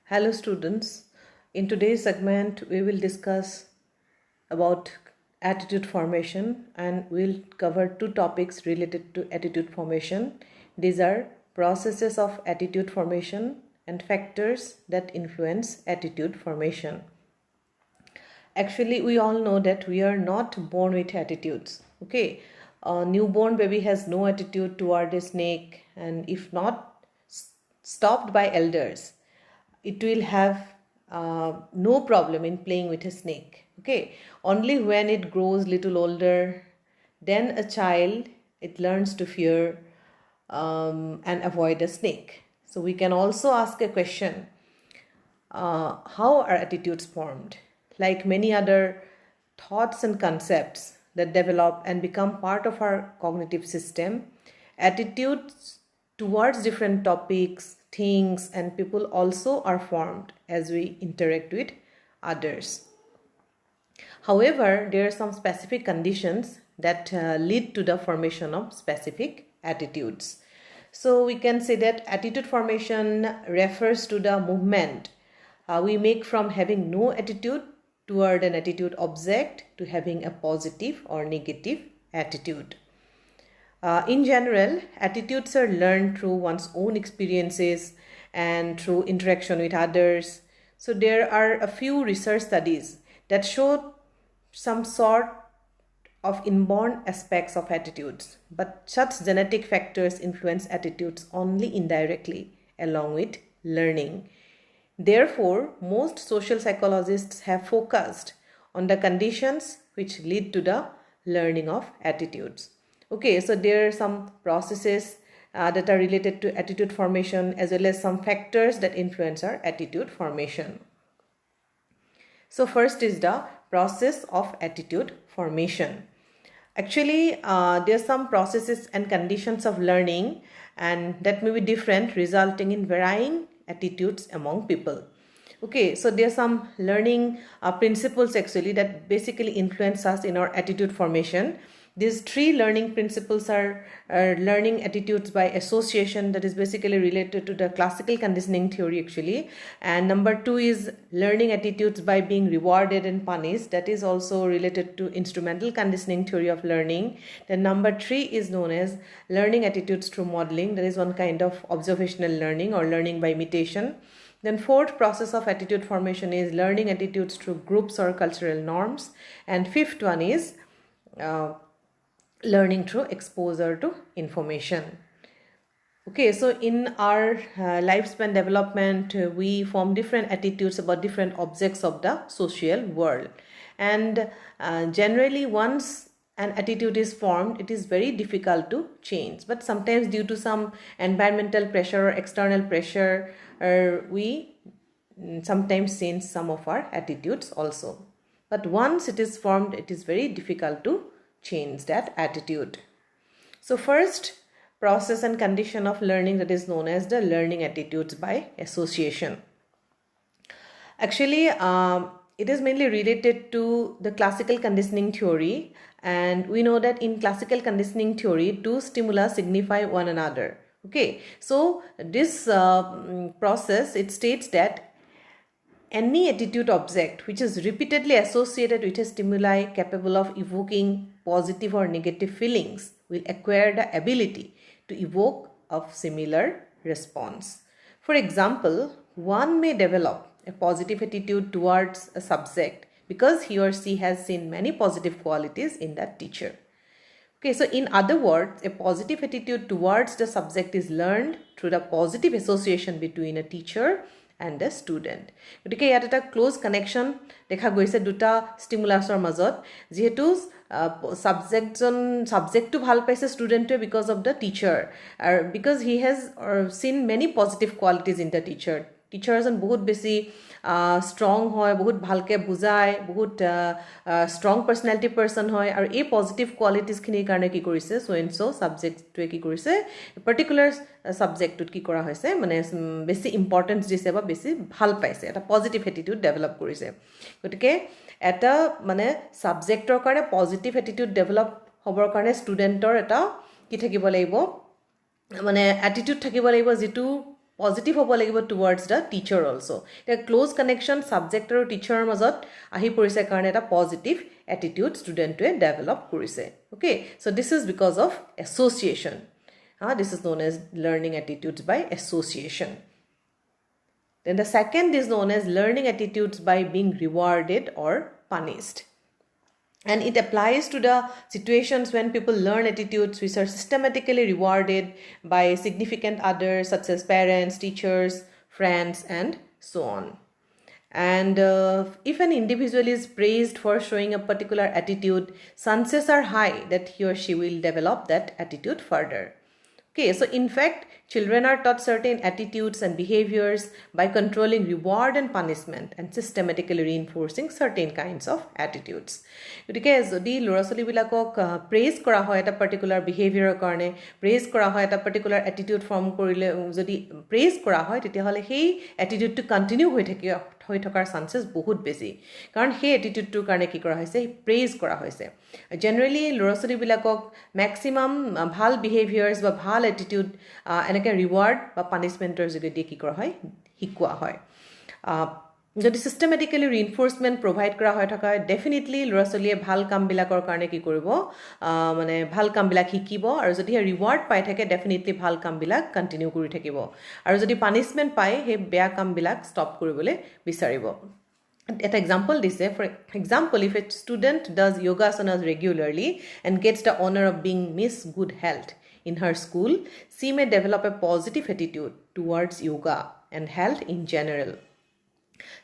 Hello students, in today's segment we will discuss about attitude formation and we'll cover two topics related to attitude formation. These are processes of attitude formation and factors that influence attitude formation. Actually, we all know that we are not born with attitudes. Okay, a newborn baby has no attitude toward a snake, and if not stopped by elders, it will have no problem in playing with a snake. Okay, only when it grows little older, then a child it learns to fear and avoid a snake. So we can also ask a question: how are attitudes formed? Like many other thoughts and concepts that develop and become part of our cognitive system, attitudes towards different topics, things, and people also are formed as we interact with others. However, there are some specific conditions that lead to the formation of specific attitudes. So we can say that attitude formation refers to the movement we make from having no attitude toward an attitude object to having a positive or negative attitude. In general, attitudes are learned through one's own experiences and through interaction with others. So there are a few research studies that show some sort of inborn aspects of attitudes, but such genetic factors influence attitudes only indirectly along with learning. Therefore, most social psychologists have focused on the conditions which lead to the learning of attitudes. Okay, so there are some processes that are related to attitude formation as well as some factors that influence our attitude formation. So first is the process of attitude formation. Actually, there are some processes and conditions of learning and that may be different, resulting in varying attitudes among people. Okay, so there are some learning principles actually that basically influence us in our attitude formation. These three learning principles are learning attitudes by association, that is basically related to the classical conditioning theory actually. And number two is learning attitudes by being rewarded and punished, that is also related to instrumental conditioning theory of learning. Then number three is known as learning attitudes through modeling, that is one kind of observational learning or learning by imitation. Then fourth process of attitude formation is learning attitudes through groups or cultural norms. And fifth one is learning through exposure to information. Okay, so in our lifespan development, we form different attitudes about different objects of the social world. And generally, once an attitude is formed, it is very difficult to change. But sometimes due to some environmental pressure or external pressure, we sometimes change some of our attitudes also. But once it is formed, it is very difficult to change that attitude. So first process and condition of learning, that is known as the learning attitudes by association. Actually, it is mainly related to the classical conditioning theory, and we know that in classical conditioning theory, two stimuli signify one another. Okay, so this process, it states that any attitude object which is repeatedly associated with a stimuli capable of evoking positive or negative feelings will acquire the ability to evoke a similar response. For example, one may develop a positive attitude towards a subject because he or she has seen many positive qualities in that teacher. Okay, so in other words, a positive attitude towards the subject is learned through the positive association between a teacher and the student. গতিকে ইয়াত এটা close connection দেখা গৈছে দুটা ষ্টিমুলাছৰ মাজত, যিহেতু ছাবজেক্টটো ভাল পাইছে ষ্টুডেণ্টটোৱে বিকজ অফ দ্য টিচাৰ আৰু বিকজ হি হেজ চিন many positive qualities in the teacher. Teacher এজন বহুত বেছি ষ্ট্ৰং হয়, বহুত ভালকৈ বুজায়, বহুত ষ্ট্ৰং পাৰ্চনেলিটি পাৰ্চন হয়, আৰু এই পজিটিভ কোৱালিটিজখিনিৰ কাৰণে কি কৰিছে ছাবজেক্টটোৱে কি কৰিছে পাৰ্টিকুলাৰ ছাবজেক্টটোত কি কৰা হৈছে মানে বেছি ইম্পৰ্টেঞ্চ দিছে বা বেছি ভাল পাইছে, এটা পজিটিভ এটিটিউড ডেভেলপ কৰিছে. গতিকে এটা মানে ছাবজেক্টৰ কাৰণে পজিটিভ এটিটিউড ডেভেলপ হ'বৰ কাৰণে ষ্টুডেণ্টৰ এটা কি থাকিব লাগিব মানে এটিটিউড থাকিব লাগিব, যিটো positive hobo lagibo towards the teacher also. The close connection subject or teacher mazot ahi porise karone eta positive attitude student to develop korise. Okay, so this is because of association. This is known as learning attitudes by association. Then the second is known as learning attitudes by being rewarded or punished. And it applies to the situations when people learn attitudes which are systematically rewarded by significant others such as parents, teachers, friends, and so on. And if an individual is praised for showing a particular attitude, chances are high that he or she will develop that attitude further. Okay, so in fact, children are taught certain attitudes and behaviors by controlling reward and punishment and systematically reinforcing certain kinds of attitudes. Because the lorasoli bilakok praise kora hoy eta particular behavior karone, praise kora hoy eta particular attitude form korile, jodi praise kora hoy tete hole hei attitude to continue হৈ থকাৰ চান্সেছ বহুত বেছি, কাৰণ সেই এটিটিউডটোৰ কাৰণে কি কৰা হৈছে, প্ৰেইজ কৰা হৈছে। জেনেৰেলি ল'ৰা ছোৱালীবিলাকক মেক্সিমাম ভাল বিহেভিয়াৰ্ছ বা ভাল এটিটিউড এনেকৈ ৰিৱাৰ্ড বা পানিছমেণ্টৰ যোগেদি কি কৰা হয়, শিকোৱা হয়। যদি চিষ্টেমেটিকেলি ৰিইনফৰ্চমেণ্ট প্ৰভাইড কৰা হৈ থকা ডেফিনেটলি ল'ৰা ছোৱালীয়ে ভাল কামবিলাকৰ কাৰণে কি কৰিব, মানে ভাল কামবিলাক শিকিব, আৰু যদি ৰিৱাৰ্ড পাই থাকে ডেফিনেটলি ভাল কামবিলাক কণ্টিনিউ কৰি থাকিব, আৰু যদি পানিছমেণ্ট পায় সেই বেয়া কামবিলাক ষ্টপ কৰিবলৈ বিচাৰিব। এটা এক্সাম্পল দিছে, for example if a student does yogasanas regularly and gets the honor of being Miss Good Health in her school, she may develop a positive attitude towards yoga and health in general.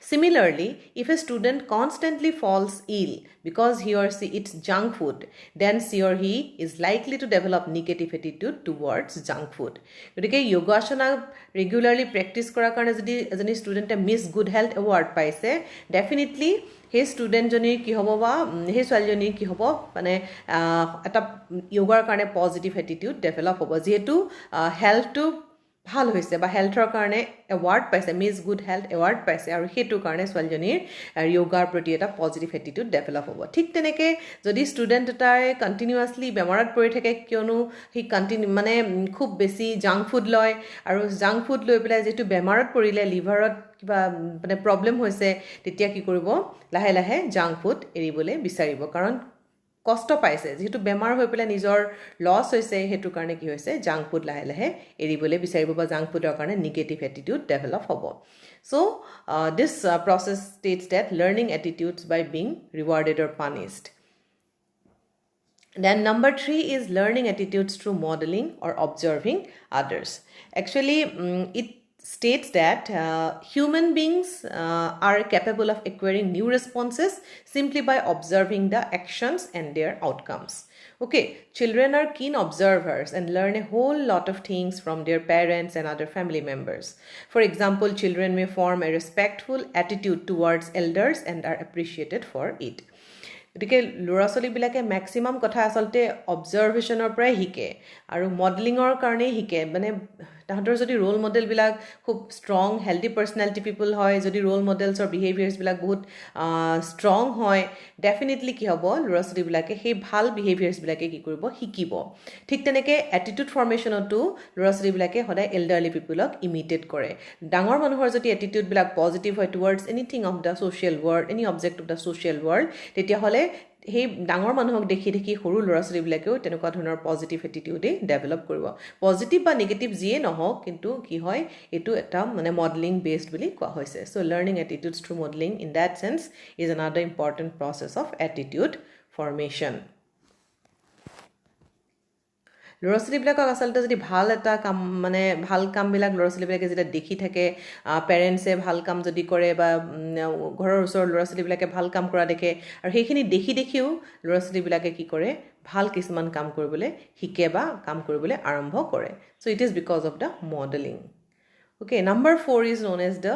Similarly, if a student constantly falls ill because he or she eats junk food, then she or he is likely to develop negative attitude towards junk food. Gotike yogasana regularly practice korar karone jodi ejoni student Miss Good Health award paise, definitely সেই ষ্টুডেণ্টজনীৰ কি হ'ব বা সেই ছোৱালীজনীৰ কি হ'ব, মানে এটা য়োগাৰ কাৰণে পজিটিভ এটিটিউড ডেভেলপ হ'ব, যিহেতু হেল্থটো ভাল হৈছে বা হেল্থৰ কাৰণে এৱাৰ্ড পাইছে, মিছ গুড হেল্থ এৱাৰ্ড পাইছে, আৰু সেইটোৰ কাৰণে ছোৱালীজনীৰ য়োগাৰ প্ৰতি এটা পজিটিভ এটিটিউড ডেভেলপ হ'ব। ঠিক তেনেকৈ যদি ষ্টুডেণ্ট এটাই কণ্টিনিউৱাছলি বেমাৰত পৰি থাকে, কিয়নো সি মানে খুব বেছি জাংক ফুড লয়, আৰু জাংক ফুড লৈ পেলাই যিহেতু বেমাৰত পৰিলে, লিভাৰত কিবা মানে প্ৰব্লেম হৈছে, তেতিয়া কি কৰিব, লাহে লাহে জাংক ফুড এৰিবলৈ বিচাৰিব, কাৰণ কষ্ট পাইছে, যেহেতু বেমাৰ হৈ পেলাই নিজৰ লছ হৈছে, সেইটো কাৰণে কি হৈছে, জাংক ফুড লাহে লাহে এৰিবলৈ বিচাৰিব বা জাংক ফুডৰ কাৰণে নিগেটিভ এটিটিউড ডেভেলপ হ'ব। So' this process states that learning attitudes by being rewarded or punished. Then number 3 is learning attitudes through modeling or observing others. Actually, it states that human beings are capable of acquiring new responses simply by observing the actions and their outcomes. Okay, children are keen observers and learn a whole lot of things from their parents and other family members. For example, children may form a respectful attitude towards elders and are appreciated for it. গতিকে ল'ৰা ছোৱালীবিলাকে maximum কথা আচলতে অবজাৰ্ভেশ্যনৰ পৰাই শিকে, আৰু মডেলিঙৰ কাৰণেই শিকে। মানে তাহাঁতৰ যদি ৰোল মডেলবিলাক খুব ষ্ট্ৰং হেল্ডি পাৰ্চনেলিটি পিপল হয়, যদি ৰোল মডেলছৰ বিহেভিয়াৰ্ছবিলাক বহুত ষ্ট্ৰং হয়, ডেফিনেটলি কি হ'ব, ল'ৰা ছোৱালীবিলাকে সেই ভাল বিহেভিয়াৰ্ছবিলাকে কি কৰিব, শিকিব। ঠিক তেনেকৈ এটিটিউড ফৰ্মেশ্যনতো ল'ৰা ছোৱালীবিলাকে সদায় এল্ডাৰলি পিপলক ইমিটেট কৰে। ডাঙৰ মানুহৰ যদি এটিটিউডবিলাক পজিটিভ হয় towards anything of the social world, any object of the social world, তেতিয়াহ'লে সেই ডাঙৰ মানুহক দেখি দেখি সৰু ল'ৰা ছোৱালীবিলাকেও তেনেকুৱা ধৰণৰ পজিটিভ এটিটিউডেই ডেভেলপ কৰিব। পজিটিভ বা নিগেটিভ যিয়ে নহওক, কিন্তু কি হয়, এইটো এটা মানে মডেলিং বেছড বুলি কোৱা হৈছে। So' learning attitudes through modelling in that sense is another important process of attitude formation. ল'ৰা ছোৱালীবিলাকক আচলতে যদি ভাল এটা কাম, মানে ভাল কামবিলাক ল'ৰা ছোৱালীবিলাকে যেতিয়া দেখি থাকে, পেৰেণ্টছে ভাল কাম যদি কৰে বা ঘৰৰ ওচৰৰ ল'ৰা ছোৱালীবিলাকে ভাল কাম কৰা দেখে, আৰু সেইখিনি দেখি দেখিও ল'ৰা ছোৱালীবিলাকে কি কৰে, ভাল কিছুমান কাম কৰিবলৈ শিকে বা কাম কৰিবলৈ আৰম্ভ কৰে। চ' it is because of the modelling. Okay, number 4 is known as the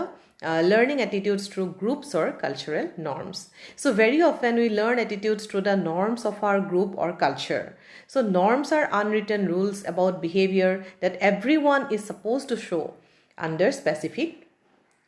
learning attitudes through groups or cultural norms. So very often we learn attitudes through the norms of our group or culture. So norms are unwritten rules about behavior that everyone is supposed to show under specific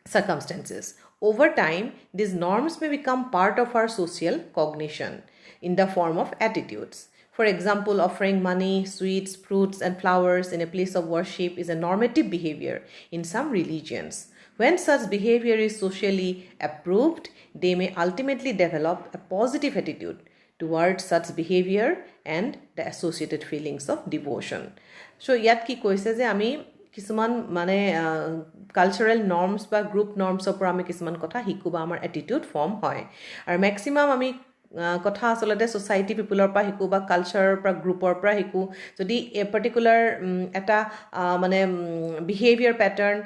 circumstances. Over time, these norms may become part of our social cognition in the form of attitudes. For example, offering money, sweets, fruits, and flowers in a place of worship is a normative behavior in some religions. When such behavior is socially approved, they may ultimately develop a positive attitude towards such behavior and the associated feelings of devotion. So, yat ki koise je ami কিছুমান মানে cultural norms বা group নৰ্মছৰ পৰা আমি কিছুমান কথা শিকোঁ বা আমাৰ এটিটিউড ফৰ্ম হয় আৰু মেক্সিমাম আমি কথা আচলতে সোসাইটি পিপলৰ পৰা শিকো বা কালচাৰৰ পৰা গ্ৰুপৰ পৰা শিকো যদি এ পাৰ্টিকুলাৰ এটা মানে বিহেভিয়াৰ প্যাটাৰ্ন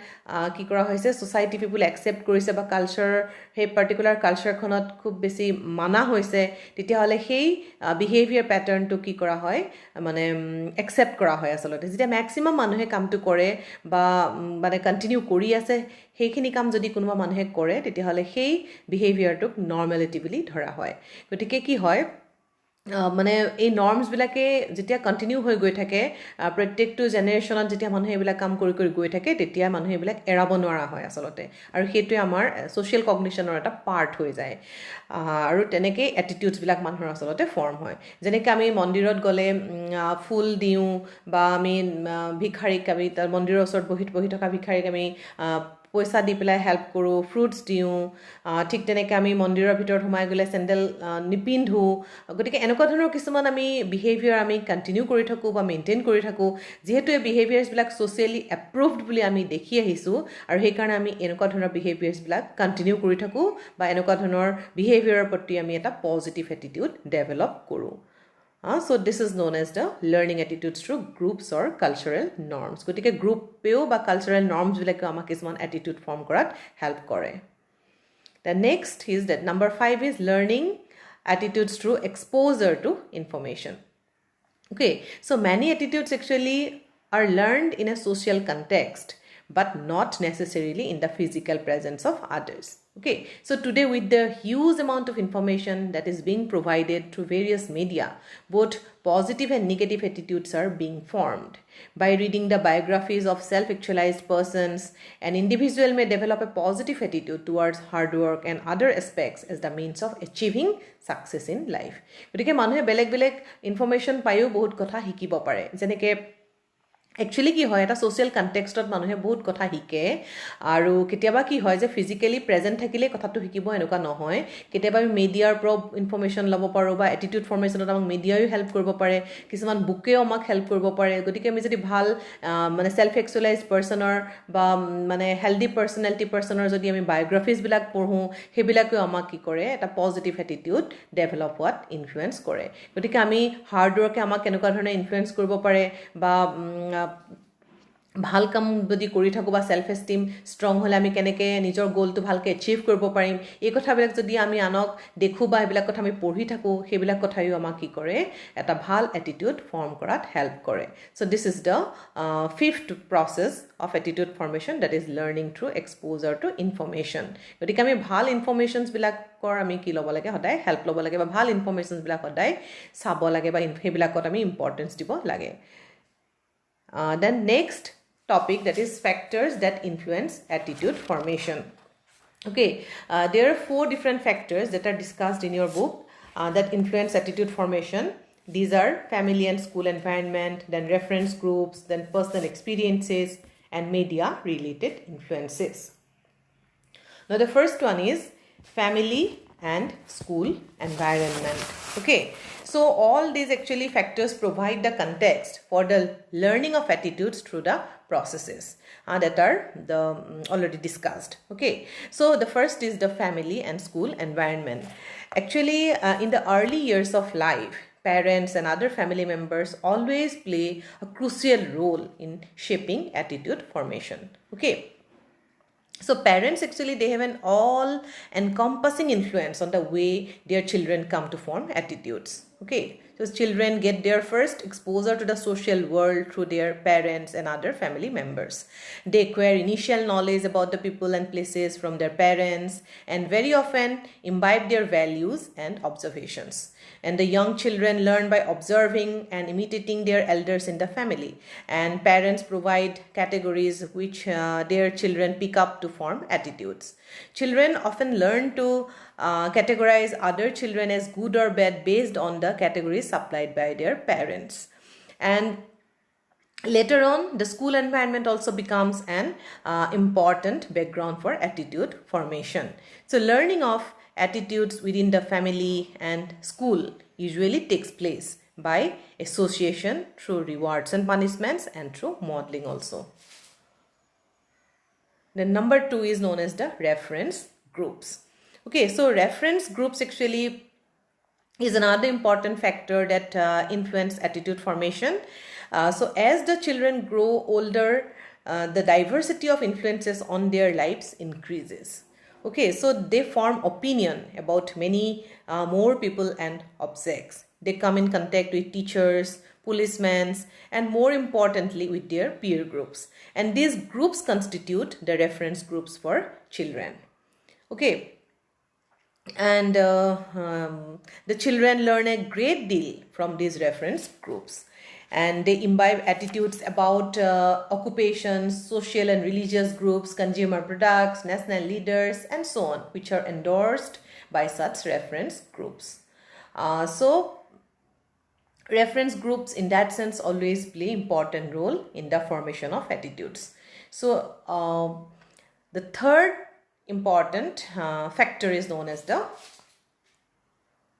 কি কৰা হৈছে সোসাইটি পিপল একসেপ্ট কৰিছে বা কালচাৰ হে পাৰ্টিকুলাৰ কালচাৰখনত খুব বেছি মানা হৈছে তেতিয়া হলে সেই বিহেভিয়াৰ প্যাটাৰ্নটো কি কৰা হয় মানে একসেপ্ট কৰা হয় আচলতে যেতিয়া ম্যাক্সিমাম মানুহে কামটো কৰে বা মানে কন্টিনিউ কৰি আছে সেইখিনি কাম যদি কোনোবা মানুহে কৰে তেতিয়া হলে সেই বিহেভিয়াৰটোক নৰ্মালিটি বুলি ধৰা হয় গতিকে কি হয় মানে এই নৰ্মছ বিলাকে যেতিয়া কন্টিনিউ হৈ গৈ থাকে প্ৰত্যেকটো জেনেৰেশ্যনত যেতিয়া মানুহে এইবিলাক কাম কৰি কৰি গৈ থাকে তেতিয়া মানুহে এইবিলাক এৰাব নোৱাৰা হয় আচলতে আৰু সেইটোৱে আমাৰ সোশ্যাল কগনিশ্যনৰ এটা পাৰ্ট হৈ যায় আৰু তেনেকৈ এটিটিউডছ বিলাক মানুহৰ আচলতে ফৰ্ম হয় যেনেকৈ আমি মন্দিৰত গ'লে ফুল দিওঁ বা আমি ভিক্ষাৰীক আমি মন্দিৰৰ ওচৰত বহি থকা ভিক্ষাৰীক আমি পইচা দি পেলাই হেল্প কৰোঁ ফ্ৰুটছ দিওঁ ঠিক তেনেকৈ আমি মন্দিৰৰ ভিতৰত সোমাই গ'লে চেণ্ডেল নিপিন্ধো গতিকে এনেকুৱা ধৰণৰ কিছুমান আমি বিহেভিয়াৰ আমি কণ্টিনিউ কৰি থাকোঁ বা মেইনটেইন কৰি থাকোঁ যিহেতু এই বিহেভিয়াৰ্ছবিলাক ছ'চিয়েলি এপ্ৰুভড বুলি আমি দেখি আহিছোঁ আৰু সেইকাৰণে আমি এনেকুৱা ধৰণৰ বিহেভিয়াৰ্ছবিলাক কণ্টিনিউ কৰি থাকোঁ বা এনেকুৱা ধৰণৰ বিহেভিয়াৰৰ প্ৰতি আমি এটা পজিটিভ এটিটিউড ডেভেলপ কৰোঁ So this is known as the learning attitudes through groups or cultural norms. গতিকে গ্ৰুপেও বা কালচাৰেল নৰ্মছ বিলাকে আমাক কিছুমান এটিটিউড ফৰ্ম কৰাত হেল্প কৰে The next is that number 5 is learning attitudes through exposure to information. Okay, so many attitudes actually are learned in a social context but not necessarily in the physical presence of others. Okay, so today with the huge amount of information that is being provided through various media, both positive and negative attitudes are being formed. By reading the biographies of self-actualized persons, an individual may develop a positive attitude towards hard work and other aspects as the means of achieving success in life. গতিকে মানুহে বেলেগ বেলেগ information পায়ো বহুত কথা শিকিব পাৰে যেনেকৈ একচুৱেলি কি হয় এটা সোশ্যাল কনটেক্সটত মানুহে বহুত কথা শিকে আৰু কেতিয়াবা কি হয় যে ফিজিক্যালি প্ৰেজেন্ট থাকিলে কথাটো শিকিব এনেকুৱা নহয় কেতিয়াবা আমি মিডিয়াৰ পৰা ইনফৰমেশ্যন ল'ব পাৰোঁ বা এটিটিউড ফৰ্মেশ্যনত আমাক মিডিয়ায়ো হেল্প কৰিব পাৰে কিছুমান বুকেও আমাক হেল্প কৰিব পাৰে গতিকে আমি যদি ভাল মানে সেলফ এক্সুৱেলাইজড পাৰ্সনৰ বা মানে হেলদি পাৰ্সনেলিটি পাৰ্সনৰ যদি আমি বায়োগ্ৰাফিজবিলাক পঢ়োঁ সেইবিলাকেও আমাক কি কৰে এটা পজিটিভ এটিটিউড ডেভেলপ হোৱাত ইনফ্লুৱেঞ্চ কৰে গতিকে আমি হাৰ্ড ৱৰ্কে আমাক কেনেকুৱা ধৰণে ইনফ্লুৱেঞ্চ কৰিব পাৰে বা ভাল কাম যদি কৰি থাকোঁ বা সেলফ এষ্টিম ষ্ট্ৰং হ'লে আমি কেনেকৈ নিজৰ গ'লটো ভালকৈ এচিভ কৰিব পাৰিম এই কথাবিলাক যদি আমি আনক দেখোঁ বা এইবিলাক কথা আমি পঢ়ি থাকোঁ সেইবিলাক কথাইও আমাক কি কৰে এটা ভাল এটিটিউড ফৰ্ম কৰাত হেল্প কৰে so' this is the fifth process of attitude formation that is learning through exposure to information গতিকে আমি ভাল ইনফৰ্মেশ্যনছবিলাকৰ আমি কি ল'ব লাগে সদায় হেল্প ল'ব লাগে বা ভাল ইনফৰ্মেশ্যনছবিলাক সদায় চাব লাগে বা সেইবিলাকত আমি ইম্পৰ্টেঞ্চ দিব লাগে Then next topic that is factors that influence attitude formation. Okay, there are 4 different factors that are discussed in your book that influence attitude formation. These are family and school environment, then reference groups, then personal experiences and media related influences. Now the first one is family and school environment. Okay, so all these actually factors provide the context for the learning of attitudes through the processes that are already discussed. Okay, so the first is the family and school environment. Actually, in the early years of life, parents and other family members always play a crucial role in shaping attitude formation. Okay. So parents actually they have an all-encompassing influence on the way their children come to form attitudes. Okay, so children get their first exposure to the social world through their parents and other family members. They acquire initial knowledge about the people and places from their parents and very often imbibe their values and observations. And the young children learn by observing and imitating their elders in the family. And parents provide categories which their children pick up to form attitudes. Children often learn to categorize other children as good or bad based on the categories supplied by their parents. And later on, the school environment also becomes an important background for attitude formation. So learning of attitudes within the family and school usually takes place by association through rewards and punishments and through modeling also. Then number 2 is known as the reference groups. Okay, so reference groups actually is another important factor that influence attitude formation. So as the children grow older, the diversity of influences on their lives increases. Okay, so they form opinion about many more people and objects. They come in contact with teachers, policemen, and more importantly with their peer groups. And these groups constitute the reference groups for children. Okay, and the children learn a great deal from these reference groups. And they imbibe attitudes about occupations, social and religious groups, consumer products, national leaders, and so on, which are endorsed by such reference groups. So reference groups in that sense always play important role in the formation of attitudes. So the third important factor is known as the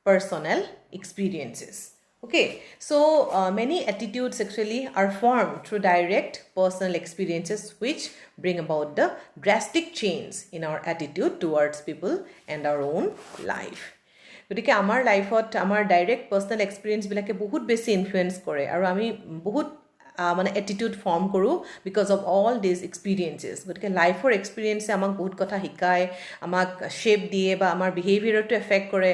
personal experiences. Okay, so many attitudes actually are formed through direct personal experiences which bring about the drastic change in our attitude towards people and our own life. গতিকে আমাৰ লাইফত আমাৰ direct personal experience বিলাকে বহুত বেছি influence কৰে আৰু আমি বহুত মানে এটিটিউড ফৰ্ম কৰোঁ বিকজ অফ অল দিজ এক্সপিৰিয়েন্সেছ গতিকে লাইফৰ এক্সপিৰিয়েন্সে আমাক বহুত কথা শিকায় আমাক শেপ দিয়ে বা আমাৰ বিহেভিয়াৰটো এফেক্ট কৰে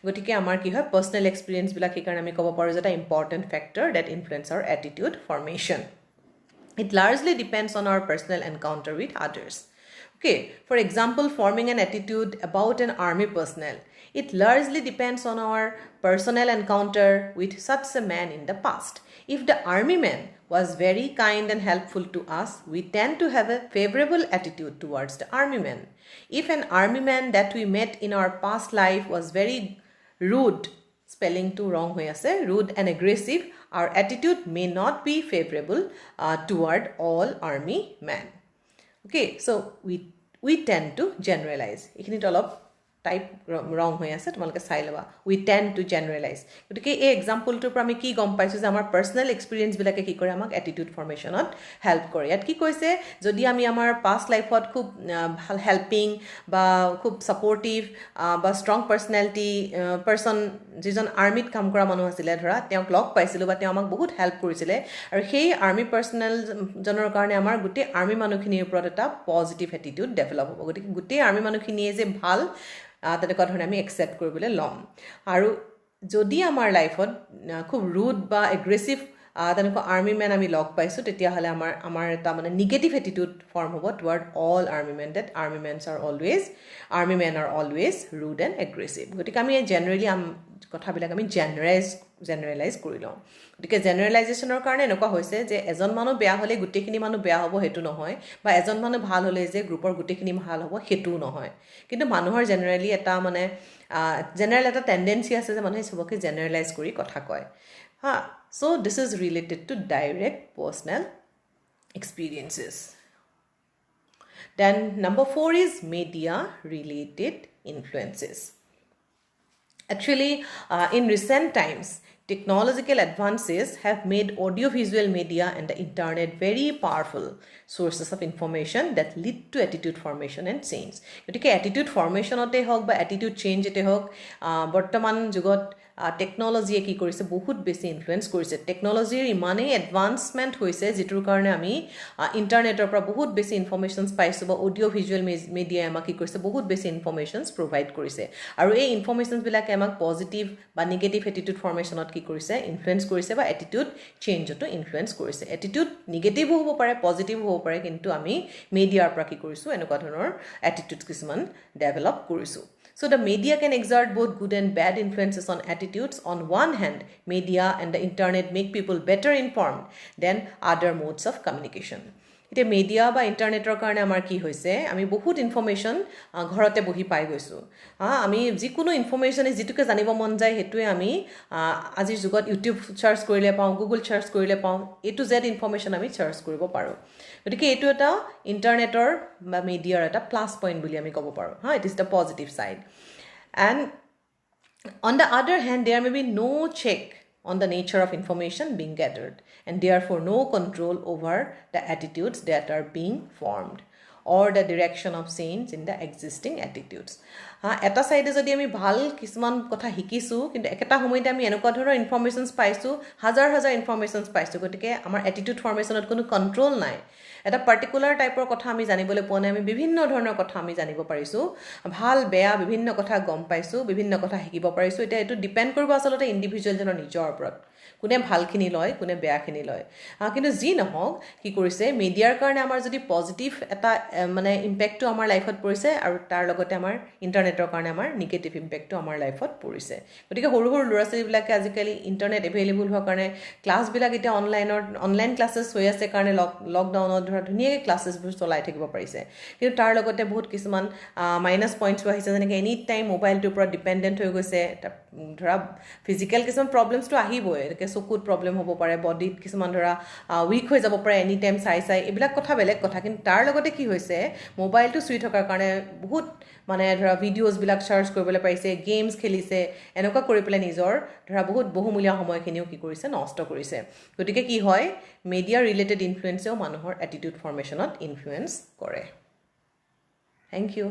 গতিকে আমাৰ কি হয় পাৰ্সোনাল এক্সপিৰিয়েন্সবিলাক সেইকাৰণে আমি ক'ব পাৰোঁ যে এটা important factor that influence our attitude formation It largely depends on our personal encounter with others. Okay, for example, forming an attitude about an army personnel. It largely depends on our personal encounter with such a man in the past. If the army man was very kind and helpful to us, we tend to have a favorable attitude towards the army man. If an army man that we met in our past life was very rude, spelling too wrong hoye ase, rude and aggressive, our attitude may not be favorable toward all army men. Okay, so we tend to generalize. Ekhinit olop type wrong hoye ase tomaloke sai laba. We tend to generalize. Gotike ei example to ami ki gom paisu je amar personal experience bilake ki kore amak attitude formation ot help kore. Yat ki koise jodi ami amar past life ot khub bhal helping ba khub supportive ba strong personality person jijon army t kam kora manu asile dhora teok log paisilu ba te amak bahut help korisile aru hei army personnel jonor karone amar gutte army manukhinir upor eta positive attitude develop hobo. Gotike gutte army manukhiniye je bhal তেনেকুৱা ধৰণে আমি accept কৰিবলৈ ল'ম আৰু যদি আমাৰ লাইফত খুব ৰুড বা এগ্ৰেছিভ তেনেকুৱা আৰ্মি মেন আমি লগ পাইছোঁ তেতিয়াহ'লে আমাৰ এটা মানে নিগেটিভ এটিটিউড ফৰ্ম হ'ব toward all army men that army men are always rude and aggressive গতিকে আমি জেনেৰেলি কথাবিলাক আমি জেনেৰেলাইজ কৰি লওঁ গতিকে জেনেৰেলাইজেশ্যনৰ কাৰণে এনেকুৱা হৈছে যে এজন মানুহ বেয়া হ'লে গোটেইখিনি মানুহ বেয়া হ'ব সেইটো নহয় বা এজন মানুহ ভাল হ'লে যে গ্ৰুপৰ গোটেইখিনি ভাল হ'ব সেইটোও নহয় কিন্তু মানুহৰ জেনেৰেলি এটা মানে জেনেৰেল এটা টেণ্ডেঞ্চি আছে যে মানুহে সবকে জেনেৰেলাইজ কৰি কথা কয় so this is related to direct personal experiences. Then number 4 is media related influences. Actually, in recent times, technological advances have made audiovisual media and the internet very powerful sources of information that lead to attitude formation and change. Gotike attitude formation ote hok ba attitude change ete hok bortoman jugot টেকনলজিয়ে কি কৰিছে বহুত বেছি influence কৰিছে টেকনলজিৰ ইমানেই advancement হৈছে যেটোৰ কাৰণে আমি ইন্টাৰনেটৰ পৰা বহুত বেছি ইনফৰমেশনস পাইছো বা অডিও ভিজুৱেল মিডিয়া আমাক কি কৰিছে বহুত বেছি ইনফৰমেশনস প্ৰভাইড কৰিছে আৰু এই ইনফৰমেশনস বিলাকে আমাক পজিটিভ বা নেগেটিভ এটিটিউড ফৰ্মেশনত কি কৰিছে ইনফ্লুয়েন্স কৰিছে বা এটিটিউড চেঞ্জটো ইনফ্লুয়েন্স কৰিছে এটিটিউড নেগেটিভ হ'ব পাৰে পজিটিভ হ'ব পাৰে কিন্তু আমি মিডিয়াৰ পৰা কি কৰিছো এনেকুৱা ধৰণৰ এটিটিউড কিছুমান ডেভেলপ কৰিছো So the media can exert both good and bad influences on attitudes. On one hand, media and the internet make people better informed than other modes of communication. এতিয়া মিডিয়া বা ইণ্টাৰনেটৰ কাৰণে আমাৰ কি হৈছে আমি বহুত ইনফৰমেশ্যন ঘৰতে বহি পাই গৈছোঁ আমি যিকোনো ইনফৰমেশ্যনে যিটোকে জানিব মন যায় সেইটোৱে আমি আজিৰ যুগত ইউটিউব চাৰ্চ কৰিলে পাওঁ গুগল চাৰ্চ কৰিলে পাওঁ A to Z ইনফৰমেশ্যন আমি চাৰ্চ কৰিব পাৰোঁ গতিকে এইটো এটা ইণ্টাৰনেটৰ বা মিডিয়াৰ এটা প্লাছ পইণ্ট বুলি আমি ক'ব পাৰোঁ it is the positive side and on the other hand there may be no check on the nature of information being gathered and therefore no control over the attitudes that are being formed or the direction of change in the existing attitudes এটা সাইডে যদি আমি ভাল কিছুমান কথা শিকিছো কিন্তু একটা সময়তে আমি এনেকুৱা ধৰণৰ ইনফৰমেশনস পাইছো হাজাৰ হাজাৰ ইনফৰমেশনস পাইছো গতিকে আমাৰ এটিটিউড ফৰ্মেশনত কোনো কন্ট্ৰোল নাই এটা পাৰ্টিকুলাৰ টাইপৰ কথা আমি জানিবলৈ পোৱা নাই আমি বিভিন্ন ধৰণৰ কথা আমি জানিব পাৰিছো ভাল বেয়া বিভিন্ন কথা গম পাইছো বিভিন্ন কথা শিকিব পাৰিছো এটা এটো ডিপেন্ড কৰিব আসলতে ইন্ডিভিজুৱেলজনৰ নিজৰ ওপৰত কোনে ভালখিনি লয় কোনে বেয়াখিনি লয় কিন্তু যি নহওক কি কৰিছে মিডিয়াৰ কাৰণে আমাৰ যদি পজিটিভ এটা মানে ইম্প্যাক্টটো আমাৰ লাইফত পৰিছে আৰু তাৰ লগতে আমাৰ ইন্টাৰনেটৰ কাৰণে আমাৰ নিগেটিভ ইম্প্যাক্টটো আমাৰ লাইফত পৰিছে গতিকে সৰু সৰু ল'ৰা ছোৱালীবিলাকে আজিকালি ইন্টাৰনেট এভেইলেবল হোৱাৰ কাৰণে ক্লাছবিলাক এতিয়া অনলাইন ক্লাছেছ হৈ আছে কাৰণে লকডাউনত ধৰা ধুনীয়াকৈ ক্লাছেছবোৰ চলাই থাকিব পাৰিছে কিন্তু তাৰ লগতে বহুত কিছুমান মাইনাছ পইণ্টছো আহিছে যেনেকৈ এনি টাইম মোবাইলটোৰ ওপৰত ডিপেণ্ডেণ্ট হৈ গৈছে ধৰা ফিজিকেল কিছুমান প্ৰব্লেমছটো আহিবই এনেকৈ চকুত প্ৰব্লেম হ'ব পাৰে বডিত কিছুমান ধৰা উইক হৈ যাব পাৰে এনি টাইম চাই এইবিলাক কথা বেলেগ কথা কিন্তু তাৰ লগতে কি হৈছে মোবাইলটো চুই থকাৰ কাৰণে বহুত মানে ধৰা ভিডিঅ'ছবিলাক চাৰ্চ কৰিবলৈ পাৰিছে গেমছ খেলিছে এনেকুৱা কৰি পেলাই নিজৰ ধৰা বহুত বহুমূলীয়া সময়খিনিও কি কৰিছে নষ্ট কৰিছে গতিকে কি হয় মিডিয়া ৰিলেটেড ইনফ্লুৱেঞ্চেও মানুহৰ এটিটিউড ফৰ্মেশ্যনত ইনফ্লুৱেঞ্চ কৰে থেংক ইউ